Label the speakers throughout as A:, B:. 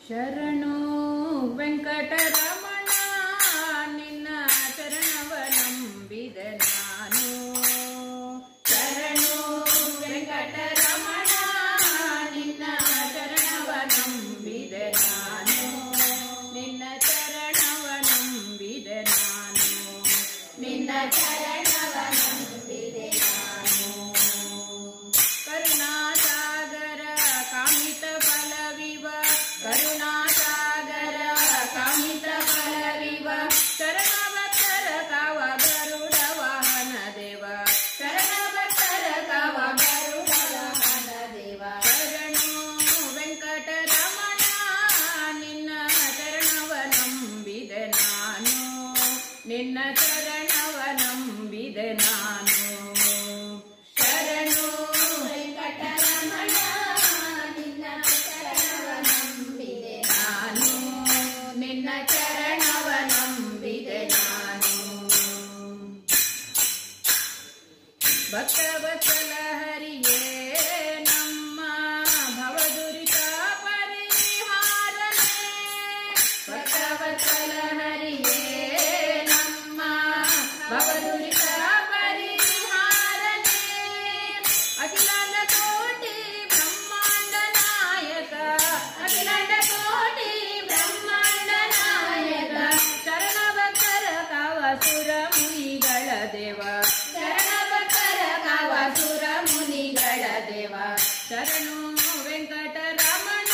A: ಶರಣು ವೆಂಕಟರಮಣ ನಿನ್ನ ಚರಣವ ನಂಬಿದೆ ನಾನು. ಶರಣು ವೆಂಕಟರಮಣ ನಿನ್ನ ಚರಣವ ನಂಬಿದೆ ನಾನು. ನಿನ್ನ ಚರಣವ ನಂಬಿದೆ ನಾನು. ನಿನ್ನ ಚರಣವ ನಂಬಿದೆ ನಾನು. ಕರುಣಾಸಾಗರ ಕಾಮಿತ ಫಲವಿವ ಕರುಣಾಸಾಗರ ಕಾಮಿತ ಫಲವಿವ ಶರಣಭಕ್ತರ ಕಾವ ಗರುಡ ವಾಹನ ದೇವ. ಶರಣಭಕ್ತರ ಕಾವ ಗರುಡ ವಾಹನ ದೇವ. ಶರಣು ವೆಂಕಟರಮಣ ನಿನ್ನ ಚರಣವ ನಂಬಿದೆ ನಾನು. ನಿನ್ನ ಚರಣವ ನಂಬಿದೆ ನಾನು. ಶರಣು ವೆಂಕಟರಮಣ ನಿನ್ನ ಚರಣವ ನಂಬಿದೆ ನಾನು. ನಿನ್ನ ಚರಣವ ನಂಬಿದೆ ನಾನು. ಭಕ್ತವತ್ಸಲ ಹರಿಯೇ ನಮ್ಮ ಭವದುರಿತ ಪರಿಹಾರನೆ. ಭಕ್ತವತ್ಸಲ ಹರಿಯೇ ನಮ್ಮ ಭವದುರಿತ ಪರಿಹಾರನೆ. ಅಖಿಲಾಂಡ ಕೋಟಿ ಬ್ರಹ್ಮಾಂಡ ನಾಯಕ. ಅಖಿಲಾಂಡ ಕೋಟಿ ಬ್ರಹ್ಮಾಂಡ ನಾಯಕ. ಶರಣ ಭಕ್ತರ ಕಾವ ಸುರ ಮುನಿಗಳ ದೇವ. ಶರಣ ಭಕ್ತರ ಕಾವ ಸುರ ಮುನಿಗಳ ದೇವ. ಶರಣು ವೆಂಕಟರಮಣ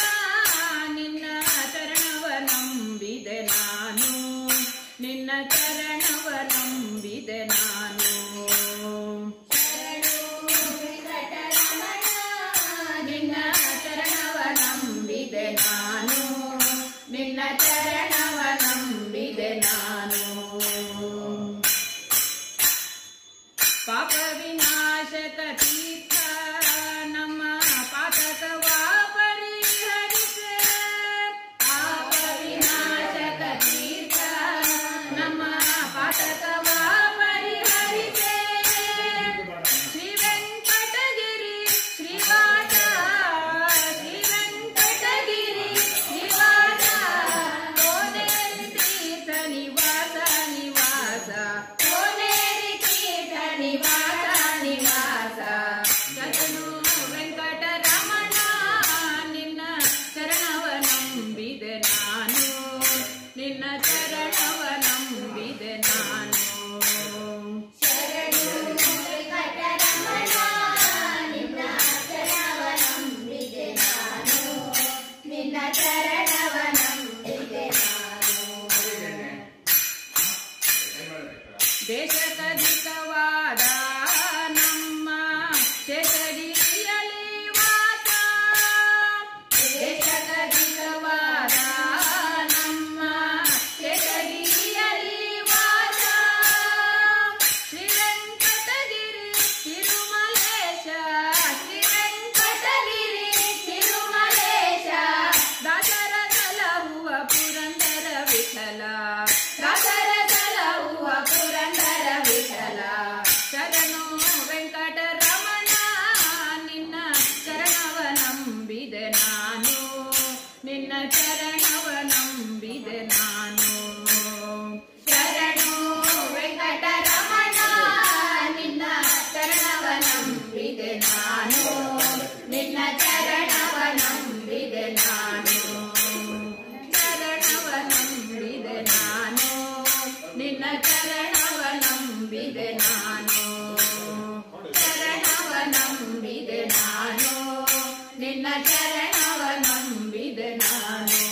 A: ನಿನ್ನ ಚರಣವ ನಂಬಿದೆ ನಾನು. ನಿನ್ನ ಚರಣವ ನಂಬಿದೆ ನಾನು. ಶರಣು ವೆಂಕಟರಮಣ ನಿನ್ನ ಚರಣವ ನಂಬಿದೆ ನಾನು. ನಿನ್ನ ಚರಣವ ನಂಬಿದೆ ನಾನು. ಪಾಪ ವಿನಾಶಕ ತೀರ್ಥ ನಮ್ಮ ಪಾತಕವ ಪರಿಹರಿಸೆ. ಪಾಪ ವಿನಾಶಕ ತೀರ್ಥ ನಮ್ಮ ಪಾತಕವ ಪರಿಹರಿಸೆ. ಶ್ರೀ ವೆಂಕಟಗಿರಿ ಶ್ರೀವಾಸ. ಶ್ರೀ ವೆಂಕಟಗಿರಿ ಶ್ರೀವಾಸ. ಕೋನೇರಿ ತೀರ್ಥ ನಿವಾಸ ನಿವಾಸ. ಕೋನೇರಿ ತೀರ್ಥ ನಿವಾಸ ನಿವಾಸ. ಶರಣು ವೆಂಕಟರಮಣ ನಿನ್ನ ಚರಣವ ನಂಬಿದೆ ನಾನು. ನಿನ್ನ ಚರಣವ ನಂಬಿದೆ ನಾನು. ಶರಣು ವೆಂಕಟರಮಣ ನಿನ್ನ ಚರಣವ ನಂಬಿದೆ ನಾನು. ನಿನ್ನ ಚರಣವ ನಂಬಿದೆ ನಾನು. ದೇಶಕಧಿಕವಾದ ನಮ್ಮ ಶೇಷಗಿರಿಯಲಿ ವಾಸ. ದೇಶಕಧಿಕವಾದ ನಮ್ಮ ಶೇಷಗಿರಿಯಲಿ ವಾಸ. ಶ್ರೀ ವೆಂಕಟಗಿರಿ ತಿರುಮಲೇಶ. ಶ್ರೀ ವೆಂಕಟಗಿರಿ ತಿರುಮಲೇಶ. ದಾಸರ ಸಲಹುವ ಪುರಂದರ ವಿಠಲ. ದಾಸರ ಸಲಹುವ ಪುರಂದರ ವಿಠಲ. ಶರಣು ವೆಂಕಟರಮಣ ನಿನ್ನ ಚರಣವ ನಂಬಿದೆ ನಾನು. ನಿನ್ನ ಚರಣವ ನಂಬಿದೆ ನಾನು. ಶರಣು ವೆಂಕಟರಮಣ ನಿನ್ನ ಚರಣವ ನಂಬಿದೆ ನಾನು. ನಿನ್ನ ಚರಣವ ನಂಬಿದೆ ನಾನು. ಚರಣವ ನಂಬಿದೆ ನಾನು. ನಿನ್ನ ಚರಣವ ನಂಬಿದೆ ನಾನು. ಚರಣವ ನಂಬಿದೆ ನಾನು. ನಿನ್ನ ಚರಣವ ನಂಬಿದೆ ನಾನು.